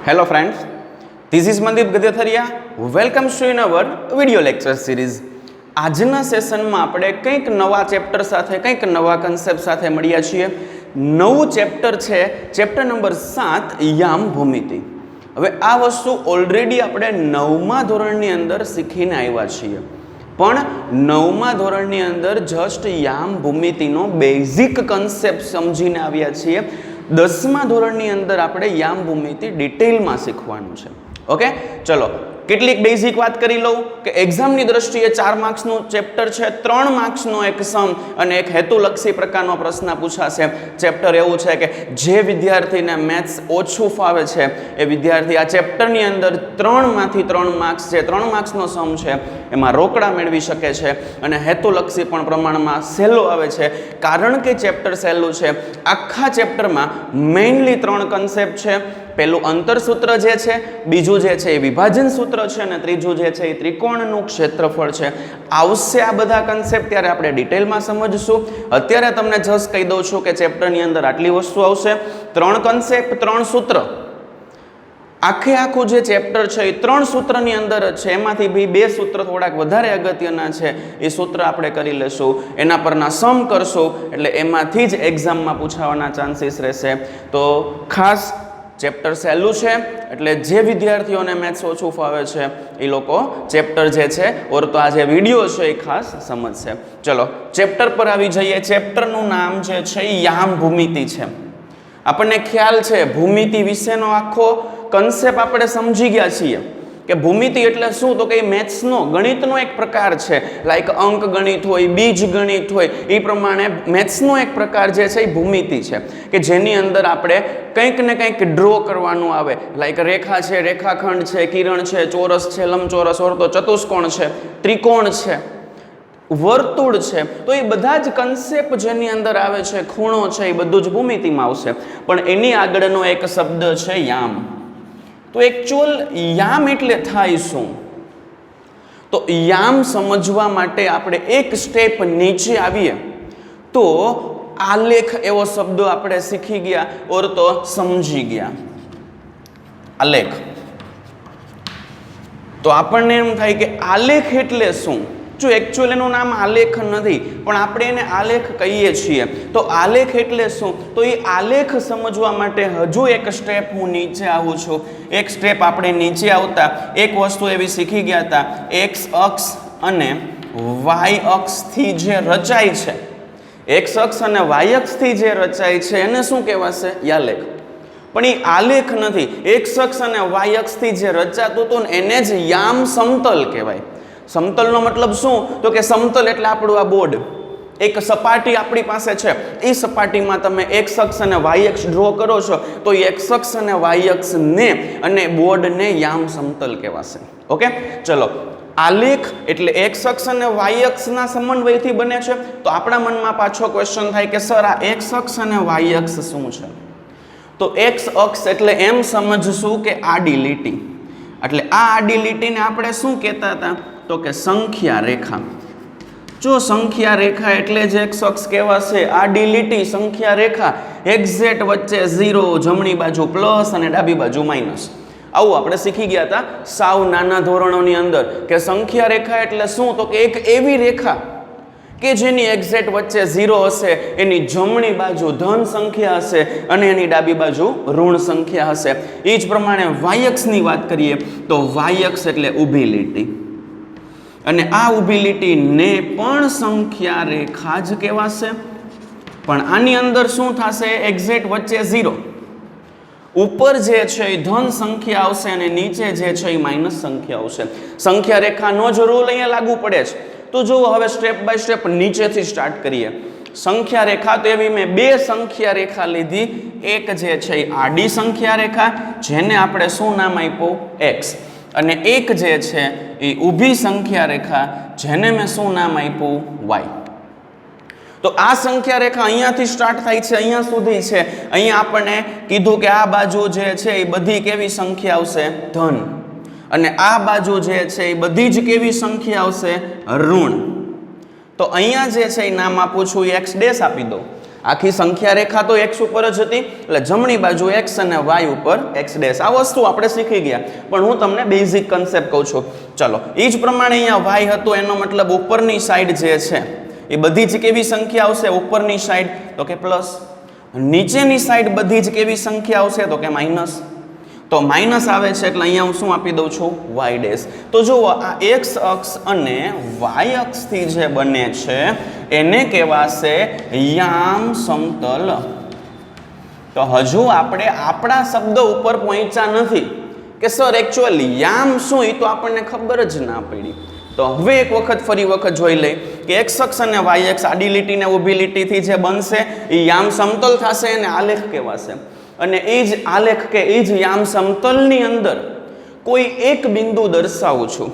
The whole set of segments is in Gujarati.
Hello friends, this is Mandeep Gadetharia. Welcome to in our video lecture series. આજના સેશનમાં આપણે કંઈક નવા ચેપ્ટર સાથે કંઈક નવા કન્સેપ્ટ સાથે મળ્યા છીએ. નવું ચેપ્ટર છે ચેપ્ટર નંબર 7 યામ ભૂમિતિ. હવે આ વસ્તુ ઓલરેડી આપણે 9મા ધોરણની અંદર શીખીને આવ્યા છીએ, પણ 9મા ધોરણની અંદર જસ્ટ યામ ભૂમિતિનો બેઝિક કન્સેપ્ટ સમજીને આવ્યા છીએ. 10મા ધોરણની અંદર આપણે યામ ભૂમિતિ ડિટેલમાં શીખવાનું છે. ઓકે, ચલો કેટલીક બેઝિક વાત કરી લઉં કે એક્ઝામની દ્રષ્ટિએ 4 માર્ક્સનું ચેપ્ટર છે, 3 માર્ક્સનો એક સમ અને એક હેતુલક્ષી પ્રકારનો પ્રશ્ન પૂછાશે. ચેપ્ટર એવું છે કે જે વિદ્યાર્થીને મેથ્સ ઓછું ફાવે છે એ વિદ્યાર્થી આ ચેપ્ટરની અંદર 3માંથી 3 માર્ક્સ છે, 3 માર્ક્સનો સમ છે એમાં રોકડા મેળવી શકે છે. અને હેતુલક્ષી પણ પ્રમાણમાં સહેલું આવે છે, કારણ કે ચેપ્ટર સહેલું છે. આખા ચેપ્ટરમાં મેઇનલી 3 કન્સેપ્ટ છે. પહેલું અંતરસૂત્ર જે છે, બીજું જે છે એ વિભાજન સૂત્ર છે, અને ત્રીજું જે છે એ ત્રિકોણનું ક્ષેત્રફળ છે. આવશે આ બધા કન્સેપ્ટ ત્યારે આપણે ડિટેલમાં સમજશું. અત્યારે તમને જસ્ટ કહી દઉં છું કે ચેપ્ટરની અંદર આટલી વસ્તુ આવશે: 3 કન્સેપ્ટ, 3 સૂત્ર. આખું જે ચેપ્ટર છે એ 3 સૂત્રની અંદર જ છે. એમાંથી બી 2 સૂત્ર થોડાક વધારે અગત્યના છે, એ સૂત્ર આપણે કરી લેશું, એના પરના સમ કરશું, એટલે એમાંથી જ એક્ઝામમાં પૂછાવાના ચાન્સીસ રહેશે. તો ખાસ ચેપ્ટર સહેલું છે, એટલે જે વિદ્યાર્થીઓને મેથ્સ ઓછું ફાવે છે એ લોકો ચેપ્ટર જે છે ઓર તો આ જે વિડીયો છે એ ખાસ સમજશે. ચલો ચેપ્ટર પર આવી જઈએ. ચેપ્ટરનું નામ જે છે એ યામ ભૂમિતિ છે. આપણને ખ્યાલ છે ભૂમિતિ વિશેનો આખો કન્સેપ્ટ આપણે સમજી ગયા છીએ કે ભૂમિતિ એટલે શું, તો કે મેથ્સનો ગણિતનો એક પ્રકાર છે. લાઈક અંક ગણિત હોય, બીજ ગણિત હોય, એ પ્રમાણે મેથ્સનો એક પ્રકાર જે છે એ ભૂમિતિ છે, કે જેની અંદર આપણે કંઈક ને કંઈક ડ્રો કરવાનું આવે. લાઈક રેખા છે, રેખાખંડ છે, કિરણ છે, ચોરસ છે, લંબચોરસ, ઓર તો ચતુષ્કોણ છે, ત્રિકોણ છે, વર્તુળ છે. તો એ બધા જ કન્સેપ્ટ જેની અંદર આવે છે, ખૂણો છે, એ બધું જ ભૂમિતિમાં આવશે. પણ એની આગળનો એક શબ્દ છે યામ. તો એકચ્યુઅલ યામ એટલે થાય શું? તો યામ સમજવા માટે આપણે એક સ્ટેપ નીચે આવીએ તો આલેખ એવો શબ્દ આપણે શીખી ગયા ઓર તો સમજી ગયા. આલેખ. તો આપણને એમ થાય કે આલેખ એટલે શું? જો એકચ્યુઅલ એનું નામ આલેખ નથી, પણ આપણે એને આલેખ કહીએ છીએ. તો આલેખ એટલે શું? તો એ આલેખ સમજવા માટે હજુ એક સ્ટેપ હું નીચે આવું છું. એક સ્ટેપ આપણે નીચે આવતા એક વસ્તુ એવી શીખી ગયા હતા, એક્સ અક્ષ અને વાય અક્ષથી જે રચાય છે, એક્સ અક્ષ અને વાય અક્ષથી જે રચાય છે એને શું કહેવાશે? આલેખ. પણ એ આલેખ નથી. એક્સ અક્ષ અને વાય અક્ષથી જે રચાતું હતું ને એને જ યામ સમતલ કહેવાય. સમતલનો મતલબ શું? તો કે સમતલ એટલે આપણું આ બોર્ડ, એક સપાટી આપણી પાસે છે, એ સપાટીમાં તમે એક્સ અક્ષ અને વાય અક્ષ ડ્રો કરો છો, તો એ એક્સ અક્ષ અને વાય અક્ષને અને બોર્ડને યામ સમતલ કહેવાશે. ઓકે, ચલો. આલેખ એટલે એક્સ અક્ષ અને વાય અક્ષના સમન્વયથી બને છે. તો આપણા મનમાં પાછો ક્વેશ્ચન થાય કે સર આ એક્સ અક્ષ અને વાય અક્ષ શું છે? તો એક્સ અક્ષ એટલે એમ સમજશું કે આડી લીટી. એટલે આ આડી લીટીને આપણે શું કહેતા હતા? તો કે સંખ્યા રેખા. જો સંખ્યા રેખા એટલે જ એક્સ અક્ષ કહેવાશે. આડી લીટી, સંખ્યા રેખા, એક્ઝેક્ટ વચ્ચે 0, જમણી બાજુ પ્લસ અને ડાબી બાજુ માઇનસ. આવું આપણે શીખી ગયા હતા સાવ નાના ધોરણોની અંદર કે સંખ્યા રેખા એટલે શું? તો કે એક એવી રેખા કે જેની એક્ઝેક્ટ વચ્ચે 0 હશે, એની જમણી બાજુ ધન સંખ્યા હશે અને એની ડાબી બાજુ ઋણ સંખ્યા હશે. એ જ પ્રમાણે વાય અક્ષની વાત કરીએ તો વાય અક્ષ એટલે ઊભી લીટી, અને આ ઊભી લીટીને પણ સંખ્યા રેખા જ કહેવાશે. પણ આની અંદર શું થશે? એક્ઝેક્ટ વચ્ચે 0, ઉપર જે છે એ ધન સંખ્યા આવશે અને નીચે જે છે એ માઇનસ સંખ્યા આવશે. સંખ્યા રેખાનો જ રૂલ અહીંયા લાગુ પડે છે. તો જુઓ, હવે સ્ટેપ બાય સ્ટેપ નીચેથી સ્ટાર્ટ કરીએ. સંખ્યા રેખા તો એવી મેં 2 સંખ્યા રેખા લીધી. એક જે છે એ આડી સંખ્યા રેખા, જેને આપણે શું નામ આપ્યું? એક્સ. અને એક જે છે એ ઊભી સંખ્યા રેખા, જેને મેં શું નામ આપ્યું? વાય. તો આ સંખ્યા રેખા અહીંયાથી સ્ટાર્ટ થાય છે, અહીંયા સુધી છે. અહીંયા આપણને કીધું કે આ બાજુ જે છે એ બધી કેવી સંખ્યા આવશે? ધન. અને આ બાજુ જે છે એ બધી જ કેવી સંખ્યા આવશે? ઋણ. તો અહીંયા જે છે એ નામ આપું છું એક્સ ડેશ આપી દો. આખી સંખ્યા રેખા તો x ઉપર જ હતી એટલે જમણી બાજુ x અને y ઉપર x ડેશ. આ વસ્તુ આપણે શીખી ગયા પણ હું તમને બેઝિક કન્સેપ્ટ કહું છું. ચલો એ જ પ્રમાણે અહીંયા y હતો એનો મતલબ ઉપરની સાઈડ જે છે એ બધી જ કેવી સંખ્યા આવશે ઉપરની સાઈડ તો કે પ્લસ, નીચેની સાઈડ બધી જ કેવી સંખ્યા આવશે તો કે માઇનસ. તો માઇનસ આવે છે એટલે અહીંયા હું શું આપી દઉં છું y ડેશ. તો જુઓ આ x અક્ષ અને y અક્ષથી જે બને છે એને કહેવાશે યામ સમતલ. તો હજુ આપણે આપણા શબ્દ ઉપર પહોંચ્યા નથી કે સર એકચ્યુઅલી યામ શું એ તો આપણને ખબર જ ના પડી. તો હવે એક વખત ફરી વખત જોઈ લઈ કે x અક્ષ અને y અક્ષ આડી લીટી ને ઊભી લીટીથી જે બનશે એ યામ સમતલ થશે અને આલેખ કહેવાશે. અને એ જ આલેખ કે એ જ યામ સમતલની અંદર કોઈ એક બિંદુ દર્શાવું છું,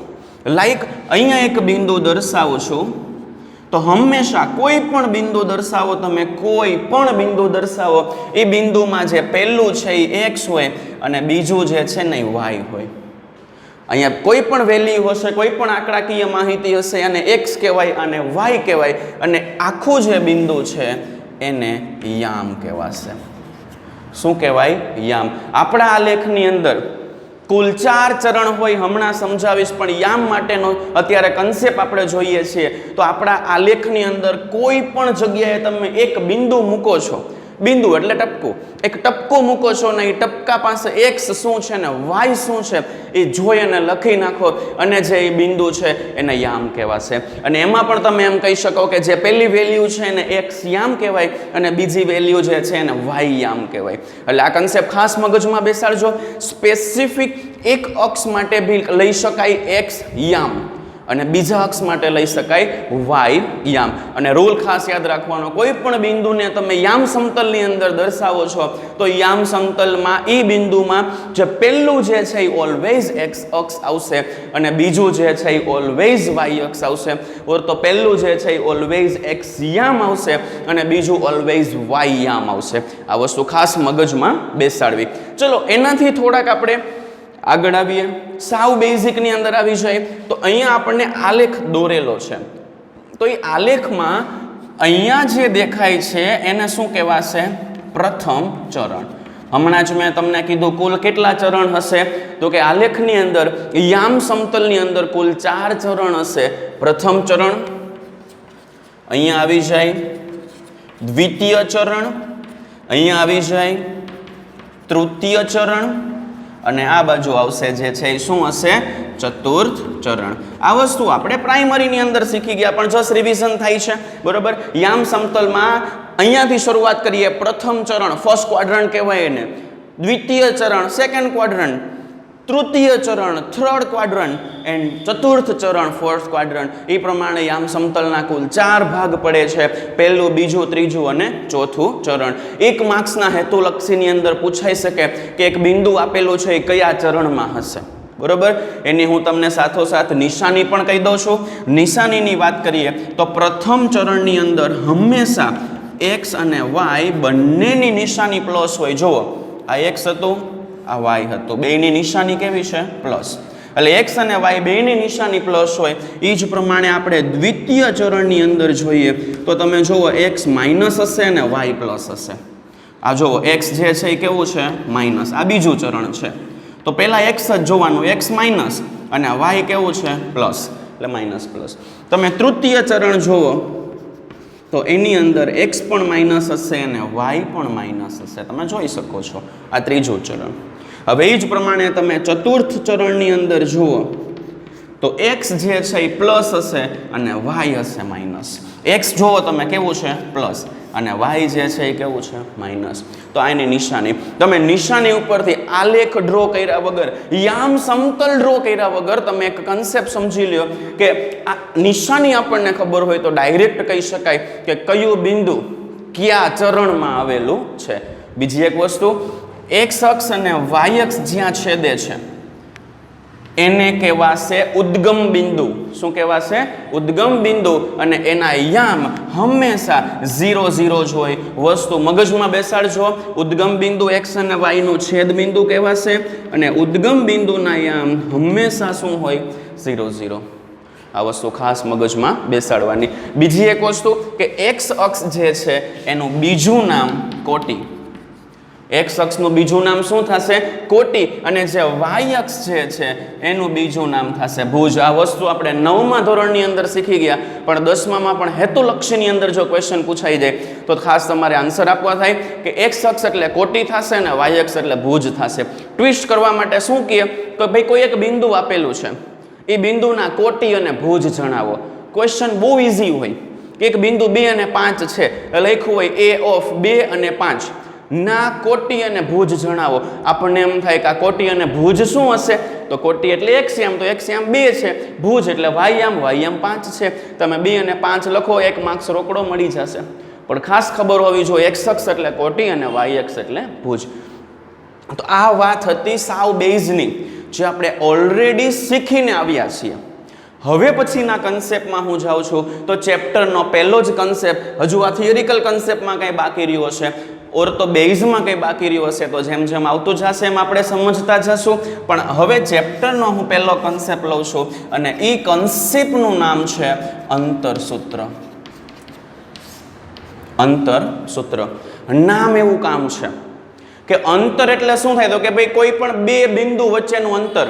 લાઈક અહીંયા એક બિંદુ દર્શાવું છું, તો હંમેશા કોઈ પણ બિંદુ દર્શાવો તમે, કોઈ પણ બિંદુ દર્શાવો એ બિંદુમાં જે પહેલું છે એ x હોય અને બીજું જે છે ને એ y હોય. અહીંયા કોઈ પણ વેલ્યુ હશે, કોઈ પણ આંકડાકીય માહિતી હશે અને x કહેવાય અને y કહેવાય અને આખું જે બિંદુ છે એને યામ કહેવાશે. શું કહેવાય? યામ. આપણા આલેખની અંદર કુલ 4 ચરણ હોય, હમણાં સમજાવીશ, પણ યામ માટેનો અત્યારે કન્સેપ્ટ આપણે જોઈએ છીએ. તો આપણા આલેખની અંદર કોઈ પણ જગ્યાએ તમે એક બિંદુ મૂકો છો, બિંદુ એટલે ટપકું, એક ટપકું મૂકો છો ને એ ટપકા પાસે x શું છે ને y શું છે એ જોઈ અને લખી નાખો અને જે એ બિંદુ છે એને યામ કહેવાશે. અને એમાં પણ તમે એમ કહી શકો કે જે પહેલી વેલ્યુ છે એને x યામ કહેવાય અને બીજી વેલ્યુ જે છે એને y યામ કહેવાય. એટલે આ કન્સેપ્ટ ખાસ મગજમાં બેસાડજો. સ્પેસિફિક એક અક્ષ માટે બી લઈ શકાય x યામ અને બીજા અક્ષ માટે લઈ શકાય y યામ. અને રૂલ ખાસ યાદ રાખવાનો, કોઈ પણ બિંદુને તમે યામ સમતલની અંદર દર્શાવો છો તો યામ સમતલમાં એ બિંદુમાં જે પહેલું જે છે એ ઓલવેઝ x અક્ષ આવશે અને બીજું જે છે એ ઓલવેઝ y અક્ષ આવશે. ઓર તો પહેલું જે છે એ ઓલવેઝ x યામ આવશે અને બીજું ઓલવેઝ y યામ આવશે. આ વસ્તુ ખાસ મગજમાં બેસાડવી. ચલો એનાથી થોડાક આપણે આગળ આવીએ, સાવ બેઝિકની અંદર આવી જાય. તો અહીંયા આપણને આલેખ દોરેલો છે, તો એ આલેખમાં અહીંયા જે દેખાય છે એને શું કહેવાશે? પ્રથમ ચરણ. હમણાં જ મેં તમને કીધું કુલ કેટલા ચરણ હશે તો કે આલેખની અંદર યામ સમતલની અંદર કુલ 4 ચરણ હશે. પ્રથમ ચરણ અહીંયા આવી જાય, દ્વિતીય ચરણ અહીંયા આવી જાય, તૃતીય ચરણ અને આ બાજુ આવશે જે છે એ શું હશે? ચતુર્થ ચરણ. આ વસ્તુ આપણે પ્રાઇમરીની અંદર શીખી ગયા પણ જસ્ટ રિવિઝન થાય છે, બરોબર. યામ સમતલમાં અહીંયાથી શરૂઆત કરીએ. પ્રથમ ચરણ ફર્સ્ટ ક્વાડ્રન્ટ કહેવાય એને, દ્વિતીય ચરણ સેકન્ડ ક્વાડ્રન્ટ, તૃતીય ચરણ થર્ડ ક્વાડ્રન્ટ એન્ડ ચતુર્થ ચરણ ફોર્થ ક્વાડ્રન્ટ. એ પ્રમાણે યામ સમતલના કુલ 4 ભાગ પડે છે, પહેલું, બીજું, ત્રીજું અને ચોથું ચરણ. એક માર્ક્સના હેતુલક્ષીની અંદર પૂછાઈ શકે કે એક બિંદુ આપેલું છે એ કયા ચરણમાં હશે, બરોબર. એની હું તમને સાથોસાથ નિશાની પણ કહી દઉં છું. નિશાનીની વાત કરીએ તો પ્રથમ ચરણની અંદર હંમેશા x અને y બંનેની નિશાની પ્લસ હોય. જુઓ આ x હતું, આ y હતું, બેયની નિશાની કેવી છે? પ્લસ. એટલે x અને y બેયની નિશાની પ્લસ હોય. એ જ પ્રમાણે આપણે દ્વિતીય ચરણની અંદર જોઈએ તો તમે જુઓ x માઇનસ હશે અને y પ્લસ હશે. આ જુઓ x જે છે એ કેવું છે? માઇનસ. આ બીજું ચરણ છે તો પહેલાં x જ જોવાનું, x માઇનસ અને y કેવું છે? પ્લસ, એટલે માઇનસ પ્લસ. તમે તૃતીય ચરણ જુઓ તો એની અંદર x પણ માઇનસ હશે અને y પણ માઇનસ હશે. તમે જોઈ શકો છો. આ ત્રીજું ચરણ. હવે એ જ પ્રમાણે તમે ચતુર્થ ચરણની અંદર જુઓ તો x જે છે એ પ્લસ હશે અને y હશે માઇનસ. x જુઓ તમે કેવું છે? પ્લસ અને y જે છે એ કેવું છે? માઇનસ. તો આ એની નિશાની. તમે નિશાની ઉપરથી આલેખ ડ્રો કર્યા વગર, યામ સમતલ ડ્રો કર્યા વગર તમે એક કન્સેપ્ટ સમજી લ્યો કે આ નિશાની આપણને ખબર હોય તો ડાયરેક્ટ કહી શકાય કે કયું બિંદુ કયા ચરણમાં આવેલું છે. બીજી એક વસ્તુ, x અક્ષ અને y અક્ષ જ્યાં છેદે છે એને કહેવાશે ઉદ્ગમ બિંદુ. શું કહેવાશે? ઉદ્ગમ બિંદુ. અને એના યામ હંમેશા 0 0 જ હોય. વસ્તુ મગજમાં બેસાડજો. ઉદ્ગમ બિંદુ x અને y નું છેદ બિંદુ કહેવાશે અને ઉદ્ગમ બિંદુના યામ હંમેશા શું હોય? 0 0. આ વસ્તુ ખાસ મગજમાં બેસાડવાની. બીજી એક વસ્તુ કે એક્સ અક્ષ જે છે એનું બીજું નામ કોટી. એક્સ અક્ષનું બીજું નામ શું થશે? કોટી. અને જે વાય અક્ષ જે છે એનું બીજું નામ થશે ભુજ. આ વસ્તુ આપણે 9મા ધોરણની અંદર શીખી ગયા, પણ 10મામાં પણ હેતુલક્ષીની અંદર જો ક્વેશ્ચન પૂછાઈ જાય તો ખાસ તમારે આન્સર આપવા થાય કે એક્સ અક્ષ એટલે કોટી થશે અને વાય અક્ષ એટલે ભુજ થશે. ટ્વિસ્ટ કરવા માટે શું કહે કે ભાઈ કોઈ એક બિંદુ આપેલું છે, એ બિંદુના કોટી અને ભુજ જણાવો. ક્વેશ્ચન બહુ ઇઝી હોય કે એક બિંદુ 2 અને 5 છે, લખ્યું હોય એ ઓફ 2 અને 5 ના કોટી અને ભુજ જણાવો. આપણને એમ થાય કે આ કોટી અને ભુજ શું હશે? તો કોટી એટલે એક્સયામ, તો એક્સયામ 2 છે, ભુજ એટલે વાયયામ 5 છે. તમે 2 અને 5 લખો, 1 માર્ક્સ રોકડો મળી જશે. પણ ખાસ ખબર હોવી જોઈએ એક્સ અક્ષ એટલે કોટી અને વાય અક્ષ એટલે ભુજ. તો આ વાત હતી સાવ બેઝની, જે આપણે ઓલરેડી શીખીને આવ્યા છીએ. હવે પછીના કન્સેપ્ટમાં હું જાઉં છું તો ચેપ્ટરનો પહેલો જ કન્સેપ્ટ, હજુ આ થિયરિકલ કન્સેપ્ટમાં કંઈ બાકી રહ્યો હશે ઓર તો બેઝમાં કંઈ બાકી રહ્યું હશે તો જેમ જેમ આવતું જશે એમ આપણે સમજતા જશું. પણ હવે ચેપ્ટરનો હું પહેલો કન્સેપ્ટ લઉં છું અને એ કન્સેપ્ટનું નામ છે અંતરસૂત્ર. અંતરસૂત્ર નામ એવું કામ છે કે અંતર એટલે શું થાય? તો કે ભાઈ કોઈ પણ 2 બિંદુ વચ્ચેનું અંતર,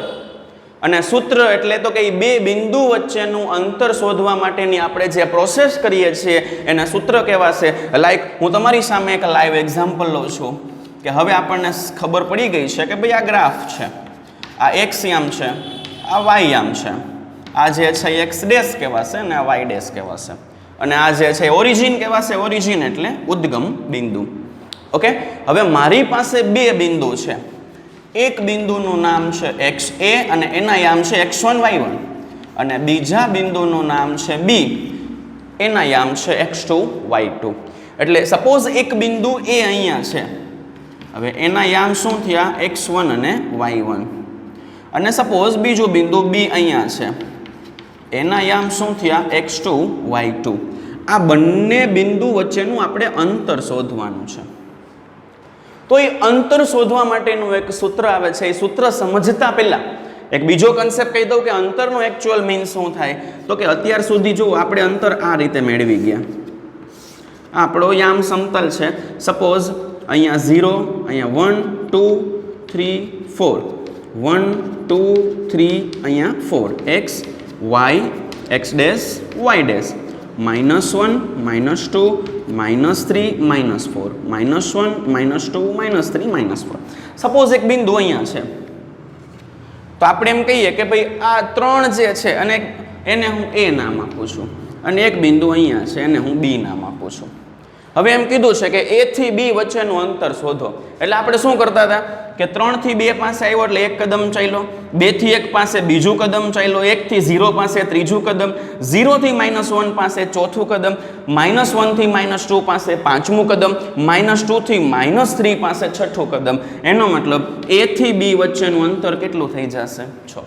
અને સૂત્ર એટલે તો કે એ 2 બિંદુ વચ્ચેનું અંતર શોધવા માટેની આપણે જે પ્રોસેસ કરીએ છીએ એને સૂત્ર કહેવાશે. લાઈક હું તમારી સામે એક લાઈવ એક્ઝામ્પલ લઉં છું કે હવે આપણને ખબર પડી ગઈ છે કે ભાઈ આ ગ્રાફ છે, આ એક્સયામ છે, આ વાયયામ છે, આ જે છે એક્સ ડેશ કહેવાશે અને આ વાય ડેશ કહેવાશે, અને આ જે છે ઓરિજિન કહેવાશે. ઓરિજિન એટલે ઉદ્ગમ બિંદુ. ઓકે, હવે મારી પાસે 2 બિંદુ છે. એક બિંદુનું નામ છે XA અને એના યામ છે x1 y1, અને બીજા બિંદુનું નામ છે B, એના યામ છે x2 y2. એટલે સપોઝ એક બિંદુ A અહીંયા છે, હવે એના યામ શું થયા? x1 અને y1. અને સપોઝ બીજું બિંદુ B અહીંયા છે, એના યામ શું થયા? x2 y2. આ બંને બિંદુ વચ્ચેનું આપણે અંતર શોધવાનું છે. તો એ અંતર શોધવા માટેનું એક સૂત્ર આવે છે. એ સૂત્ર સમજતા પહેલા એક બીજો કન્સેપ્ટ કહી દઉં કે અંતરનો એકચ્યુઅલ મીન શું થાય. તો કે અત્યાર સુધી જો આપણે અંતર આ રીતે મેળવી ગયા, આપણો યામ સમતલ છે. સપોઝ અહીંયા 0, અહીંયા 1 2 3 4, 1 2 3, અહીંયા 4, x y x dash y dash, -1 -2 -3 -4, -1 -2 -3 -4. Suppose એક બિંદુ અહીંયા છે, તો આપણે એમ કહીએ કે ભાઈ આ 3 જે છે અને એને હું A નામ આપું છું, અને એક બિંદુ અહીંયા છે એને હું B નામ આપું છું. હવે એમ કીધું છે કે A થી B વચ્ચેનું અંતર શોધો. એટલે આપણે શું કરતા હતા કે 3 થી 2 પાસે આવ્યો એટલે એક કદમ ચાલ્યો, 2 થી 1 પાસે બીજું કદમ ચાલ્યો, 1 થી 0 પાસે ત્રીજું કદમ, 0 થી -1 પાસે ચોથું કદમ, -1 થી -2 પાસે પાંચમું કદમ, -2 થી -3 પાસે છઠ્ઠું કદમ. એનો મતલબ A થી B વચ્ચેનું અંતર કેટલું થઈ જશે? 6.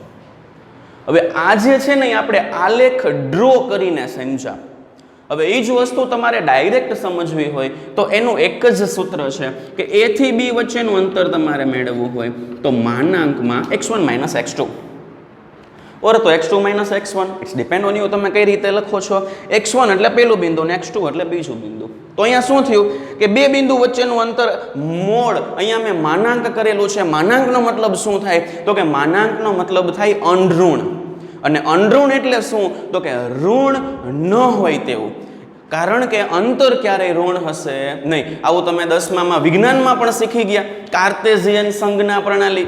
હવે આ જે છે ને આપણે આલેખ ડ્રો કરીને સમજ્યા. હવે એ જ વસ્તુ તમારે ડાયરેક્ટ સમજવી હોય તો એનું એક જ સૂત્ર છે કે A થી B વચ્ચેનું અંતર તમારે મેળવવું હોય તો માનાંકમાં x1 - x2 ઓર તો x2 - x1. It's depend on you, તમે કઈ રીતે લખો છો. x1 એટલે પહેલું બિંદુ ને x2 એટલે બીજું બિંદુ. તો અહીંયા શું થયું કે 2 બિંદુ વચ્ચેનું અંતર મોડ, અહીંયા મેં માનાંક કરેલું છે. માનાંકનો મતલબ શું થાય? તો કે માનાંકનો મતલબ થાય અણઋણ. અને અણઋણ એટલે શું? તો કે ઋણ ન હોય તેવું. કારણ કે અંતર ક્યારેય ઋણ હશે નહીં. આવું તમે 10મામાં વિજ્ઞાનમાં પણ શીખી ગયા, કાર્ટેશિયન સંજ્ઞા પ્રણાલી.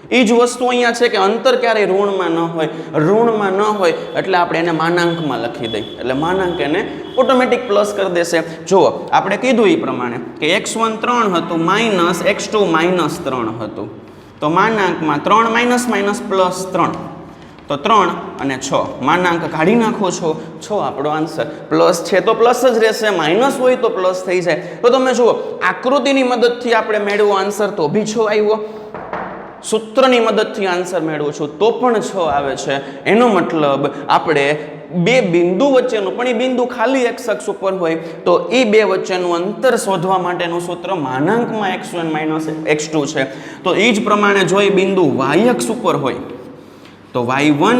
એ જ વસ્તુ અહીંયા છે કે અંતર ક્યારેય ઋણમાં ન હોય. ઋણમાં ન હોય એટલે આપણે એને માનાંકમાં લખી દઈએ, એટલે માનાંક એને ઓટોમેટિક પ્લસ કરી દેશે. જુઓ આપણે કીધું એ પ્રમાણે કે x1 3 હતું માઇનસ x2 -3 હતું, તો માનાંકમાં 3 -+ 3, તો 3 અને 6 માનાંક કાઢી નાખો છો, 6 આપણો આન્સર. પ્લસ છે તો પ્લસ જ રહેશે, માઇનસ હોય તો પ્લસ થઈ જાય. તો તમે જુઓ આકૃતિની મદદથી આપણે મેળવો આન્સર તો બી 6 આવ્યો, સૂત્રની મદદથી આન્સર મેળવું છું તો પણ 6 આવે છે. એનો મતલબ આપણે 2 બિંદુ વચ્ચેનું, પણ એ બિંદુ ખાલી x અક્ષ ઉપર હોય તો એ 2 વચ્ચેનું અંતર શોધવા માટેનું સૂત્ર માનાંકમાં x1 - x2 છે. તો એ જ પ્રમાણે જો એ બિંદુ y અક્ષ ઉપર હોય તો y1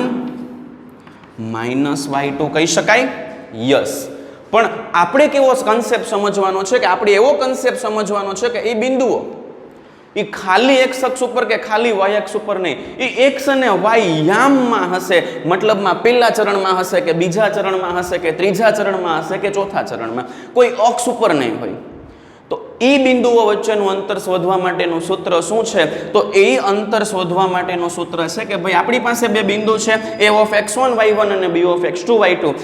-y2 કહી શકાય? યસ. પણ આપણે કેવો કન્સેપ્ટ સમજવાનો છે કે આપણે એવો કન્સેપ્ટ સમજવાનો છે કે એ બિંદુઓ એ ખાલી x અક્ષ ઉપર કે ખાલી y અક્ષ ઉપર નહીં, એ x અને y યામમાં હશે. મતલબમાં પહેલા ચરણમાં હશે કે બીજા ચરણમાં હશે કે ત્રીજા ચરણમાં હશે કે ચોથા ચરણમાં, કોઈ અક્ષ ઉપર નહીં હોય. તો એ બિંદુઓ વચ્ચેનું અંતર શોધવા માટેનું સૂત્ર શું છે? તો એ અંતર શોધવા માટેનું સૂત્ર છે કે ભાઈ આપણી પાસે બે બિંદુ છે, a of x1 y1 અને b of x2 y2.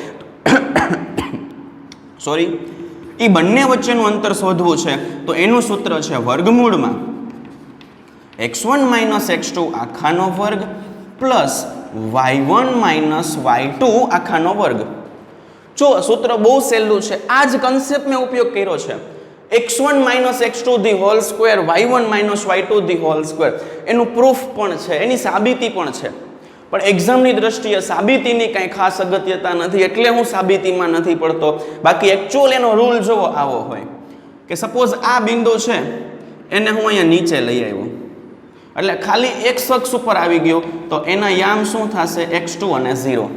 Sorry, એ બંને વચ્ચેનું અંતર શોધવું છે તો એનું સૂત્ર છે વર્ગમૂળમાં x1 - x2 આખાનો વર્ગ પ્લસ y1 - y2 આખાનો વર્ગ. જો સૂત્ર બહુ સહેલું છે, આ જ કન્સેપ્ટ મેં ઉપયોગ કર્યો છે. x1 - x2 the whole square y1 - y2 the whole square, એનું પ્રૂફ પણ છે, એની સાબિતી પણ છે. પણ એક્ઝામની દ્રષ્ટિએ સાબિતીની કાંઈ ખાસ અગત્યતા નથી એટલે હું સાબિતીમાં નથી પડતો. બાકી એકચ્યુઅલ એનો રૂલ જોવો આવો હોય કે સપોઝ આ બિંદુ છે એને હું અહીંયા નીચે લઈ આવ્યો એટલે ખાલી x અક્ષ ઉપર આવી ગયો તો એના યામ શું થશે? x2 અને 0.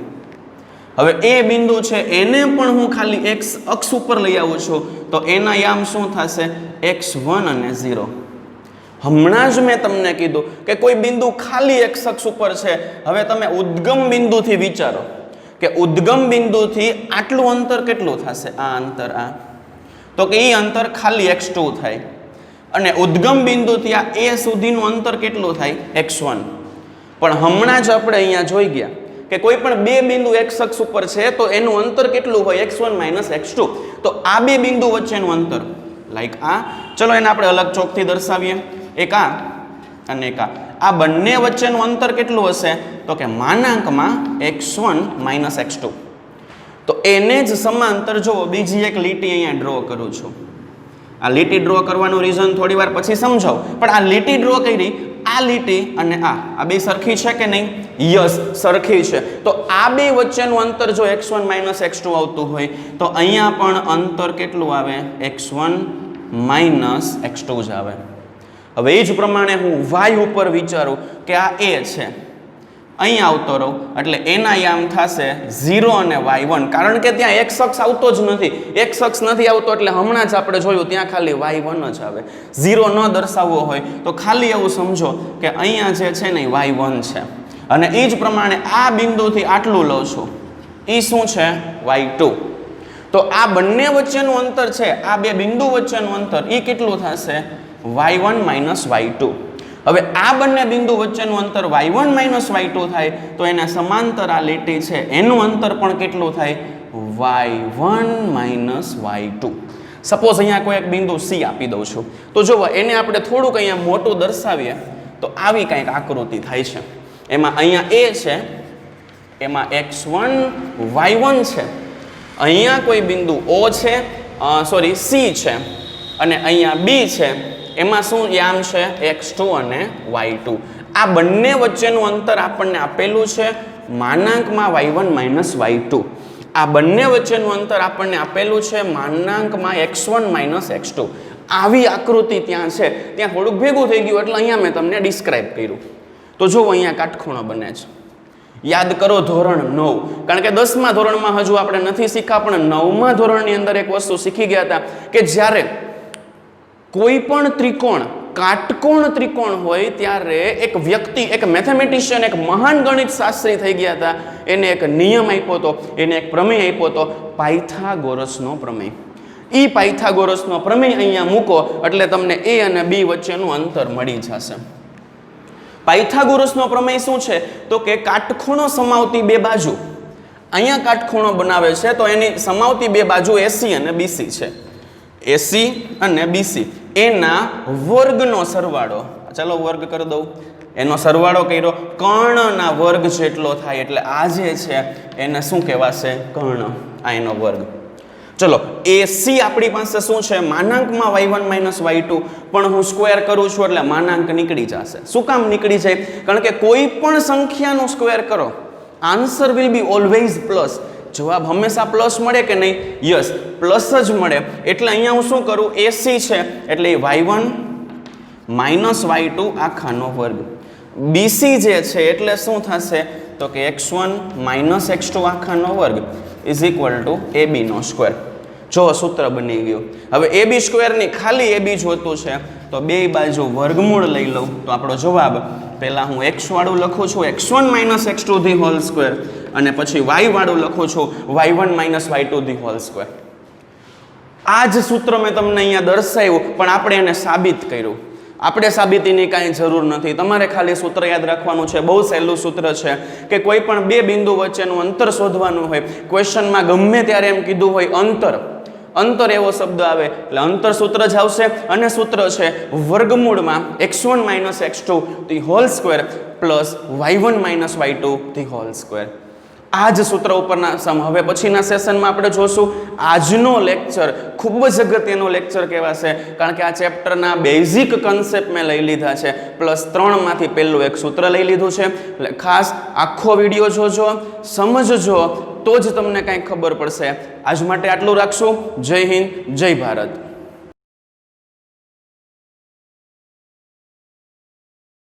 હવે એ બિંદુ છે એને પણ હું ખાલી x અક્ષ ઉપર લઈ આવું છું તો એના યામ શું થશે? x1 અને 0. હમણાં જ મેં તમને કીધું કે કોઈ બિંદુ ખાલી x અક્ષ ઉપર છે. હવે તમે ઉદ્ગમ બિંદુથી વિચારો કે ઉદ્ગમ બિંદુથી આટલું અંતર કેટલું થશે? આ અંતર, આ તો કે એ અંતર ખાલી x2 થાય. અને ઉદ્ગમ બિંદુથી આ a સુધીનું અંતર કેટલું થાય? x1. પણ હમણાં જ આપણે અહીંયા જોઈ ગયા કે કોઈ પણ બે બિંદુ x અક્ષ ઉપર છે તો એનું અંતર કેટલું હોય? x1 - x2. તો આ બે બિંદુ વચ્ચેનું અંતર લાઈક આ, ચલો એને આપણે અલગ ચોકથી દર્શાવીએ. એક આ અને એક આ બંને વચ્ચેનું અંતર કેટલું હશે? તો કે માનાંકમાં x1 - x2. તો એને જ સમાંતર જુઓ બીજી એક લીટી અહીંયા ડ્રો કરું છું. આ લીટી ડ્રો કરવાનું રીઝન થોડી વાર પછી સમજાવું, પણ આ લીટી ડ્રો કરી, આ લીટી અને આ બે સરખી છે કે નહીં? યસ, સરખી છે. તો આ બે વચ્ચેનું અંતર જો x1 - x2 આવતું હોય તો અહીંયા પણ અંતર કેટલું આવે? x1 - x2 જ આવે. હવે એ જ પ્રમાણે હું y ઉપર વિચારું કે આ a છે, અહીંયા આવતો રહું એટલે એના યામ થશે 0 અને y1, કારણ કે ત્યાં x અક્ષ આવતો જ નથી. x અક્ષ નથી આવતો એટલે હમણાં જ આપણે જોયું ત્યાં ખાલી y1 જ આવે. 0 ન દર્શાવવો હોય તો ખાલી એવું સમજો કે અહીંયા જે છે ને y1 છે. અને એ જ પ્રમાણે આ બિંદુથી આટલું લઉં છું, એ શું છે? y2. તો આ બંને વચ્ચેનું અંતર છે, આ બે બિંદુ વચ્ચેનું અંતર એ કેટલું થશે? y1 - y2. હવે આ બંને બિંદુ વચ્ચેનું અંતર y1 - y2 થાય તો એને સમાંતર આ લીટી છે એનું અંતર પણ કેટલું થાય? y1 - y2. સપોઝ અહીંયા કોઈ એક બિંદુ c આપી દઉં છું તો જુઓ એને આપણે થોડુંક અહીંયા મોટું દર્શાવીએ તો આવી કંઈક આકૃતિ થાય છે. એમાં અહીંયા a છે, એમાં x1 y1 છે, અહીંયા કોઈ બિંદુ o છે, સોરી c છે, અને અહીંયા b છે, એમાં શું યામ છે? x2 અને y2. આ બંને વચ્ચેનું અંતર આપણને આપેલું છે માનાંકમાં y1 - y2. આ બંને વચ્ચેનું અંતર આપણને આપેલું છે માનાંકમાં x1 - x2. આવી આકૃતિ ત્યાં છે, ત્યાં થોડુંક ભેગું થઈ ગયું એટલે અહીંયા મેં તમને ડિસ્ક્રાઇબ કર્યું. તો જુઓ અહીંયા કાટખૂણો બને છે. યાદ કરો ધોરણ 9, કારણ કે 10મા ધોરણમાં હજુ આપણે નથી શીખ્યા, પણ 9મા ધોરણની અંદર એક વસ્તુ શીખી ગયા હતા કે જ્યારે કોઈ પણ ત્રિકોણ કાટકોણ ત્રિકોણ હોય ત્યારે એક વ્યક્તિ, એક મેથેમેટિશિયન, એક મહાન ગણિત શાસ્ત્રી થઈ ગયા હતા. એને એક નિયમ આપ્યો હતો, એને એક પ્રમેય આપ્યો હતો, પાયથાગોરસનો પ્રમેય. એ પાયથાગોરસનો પ્રમેય અહીંયા મૂકો એટલે તમને a અને b વચ્ચેનું અંતર મળી જશે. પાયથાગોરસનો પ્રમેય શું છે? તો કે કાટખૂણો સમાવતી બે બાજુ, અહીંયા કાટખૂણો બનાવે છે તો એની સમાવતી બે બાજુ AC અને BC છે. AC અને BC એના વર્ગનો સરવાળો, ચાલો વર્ગ કરી દઉં, એનો સરવાળો કર્યો, કર્ણના વર્ગ જેટલો થાય એટલે આ જે છે એને શું કહેવાશે? કર્ણ. આ એનો વર્ગ. ચલો AC આપણી પાસે શું છે? માનાંકમાં y1 - y2, પણ હું સ્ક્વેર કરું છું એટલે માનાંક નીકળી જશે. શું કામ નીકળી જાય? કારણ કે કોઈ પણ સંખ્યાનો સ્ક્વેર કરો, answer will be always plus. જવાબ હંમેશા પ્લસ મળે કે નહીં? યસ, પ્લસ જ મળે. એટલે અહીંયા હું શું કરું? AC છે એટલે y1 - y2 આખાનો વર્ગ. BC જે છે એટલે શું થશે? તો કે x1 માઇનસ x2 આખાનો વર્ગ ઇઝ ઇક્વલ ટુ એબીનો સ્ક્વેર. જો સૂત્ર બની ગયું. હવે એબી સ્ક્વેરની ખાલી એબી જોતું છે તો બે બાજુ વર્ગમૂળ લઈ લઉં તો આપણો જવાબ પહેલાં હું x વાળું લખું છું x1 minus x2 the whole square અને પછી y વાળું લખું છું y1 minus y2 the whole square. આ જ સૂત્ર મેં તમને અહીંયા દર્શાવ્યું પણ આપણે એને સાબિત કર્યું. આપણે સાબિતીની કાંઈ જરૂર નથી. તમારે ખાલી સૂત્ર યાદ રાખવાનું છે. બહુ સહેલું સૂત્ર છે કે કોઈ પણ બે બિંદુ વચ્ચેનું અંતર શોધવાનું હોય, ક્વેશ્ચનમાં ગમે ત્યારે એમ કીધું હોય અંતર એવો શબ્દ આવે એટલે અંતર સૂત્ર જ આવશે અને સૂત્ર છે વર્ગમૂળમાં x1 minus x2 the whole square plus y1 minus y2 the whole square. આ જ સૂત્ર ઉપરના સમ. હવે પછીના સેશનમાં આપણે જોશું. આજનો લેક્ચર ખૂબ જ અગત્યનો લેક્ચર કહેવાશે કારણ કે આ ચેપ્ટરના બેઝિક કન્સેપ્ટ મેં લઈ લીધા છે પ્લસ 3 માંથી પહેલું એક સૂત્ર લઈ લીધું છે. એટલે ખાસ આખો વિડીયો જોજો, સમજજો તો જ તમને કાંઈ ખબર પડશે. આજ માટે આટલું રાખશું. જય હિન્દ, જય ભારત.